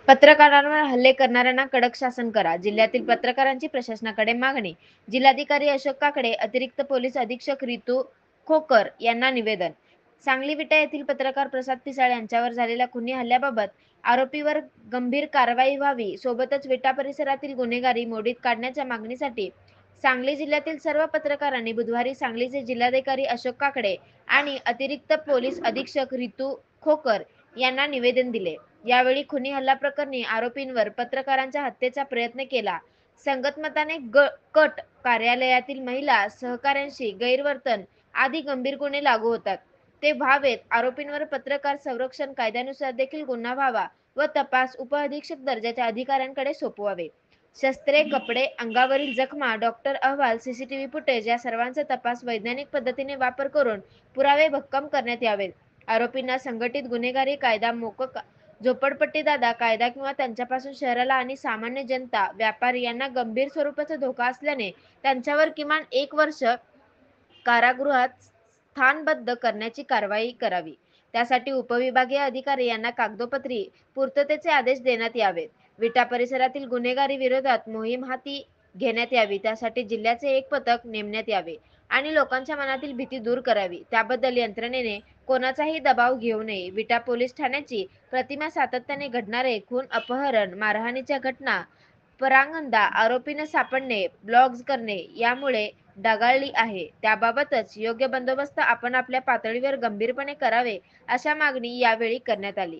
पत्रकारांवर हल्ले करणाऱ्यांना कडक शासन करा. जिल्ह्यातील पत्रकारांची प्रशासनाकडे मागणी. जिल्हाधिकारी अशोक काकडे, अतिरिक्त पोलीस अधीक्षक रितू खोकर यांना निवेदन. सांगली विटा येथील पत्रकार प्रसाद पिसाळ यांच्यावर झालेल्या खुनी हल्ल्याबाबत आरोपीवर गंभीर कारवाई व्हावी, सोबतच विटा परिसरातील गुन्हेगारी मोडीत काढण्याच्या मागणीसाठी सांगली जिल्ह्यातील सर्व पत्रकारांनी बुधवारी सांगलीचे जिल्हाधिकारी अशोक काकडे आणि अतिरिक्त पोलीस अधीक्षक रितू खोकर यांना निवेदन दिले. यावेळी खुनी हल्ला प्रकरणी आरोपींवर पत्रकारांच्या हत्येचा प्रयत्न केला, संगतमताने कट, कार्यालयातील महिला सहकाऱ्यांशी गैरवर्तन आदी गंभीर गुन्हे लागू होतात ते व्हावेत, आरोपींवर पत्रकार संरक्षण कायद्यानुसार देखील गुन्हा व्हावा व तपास उपअधीक्षक दर्जाच्या अधिकाऱ्यांकडे सोपवावे. शस्त्रे, कपडे, अंगावरील जखमा, डॉक्टर अहवाल, सीसीटीव्ही फुटेज या सर्वांचा तपास वैज्ञानिक पद्धतीने वापर करून पुरावे भक्कम करण्यात यावेत. आरोपींना संघटित गुन्हेगारी कायदा, मोकक झोपडपट्टीदादा कायदा किंवा त्यांच्यापासून शहराला आणि सामान्य जनता, व्यापारी यांना गंभीर स्वरूपाचा धोका असल्याने त्यांच्यावर किमान 1 वर्ष कारागृहात स्थानबद्ध करण्याची कारवाई करावी. त्यासाठी उपविभागीय अधिकारी यांना कागदोपत्री पूर्ततेचे आदेश देण्यात यावेत. विटा परिसरातील गुन्हेगारी विरोधात मोहीम हाती घेण्यात यावी. त्यासाठी जिल्ह्याचे एक पथक नेमण्यात यावे आणि लोकांच्या मनातील भीती दूर करावी. त्याबद्दल यंत्रणेने कोणाचाही दबाव घेऊ नये. विटा पोलीस ठाण्याची प्रतिमा सातत्याने घडणारे खून, अपहरण, मारहाणीच्या घटना, परांगणदा, आरोपींना सापडणे, ब्लॉग्स करणे यामुळे डागाळली आहे. त्याबाबतच योग्य बंदोबस्त आपण आपल्या पातळीवर गंभीरपणे करावे, अशा मागणी यावेळी करण्यात आली.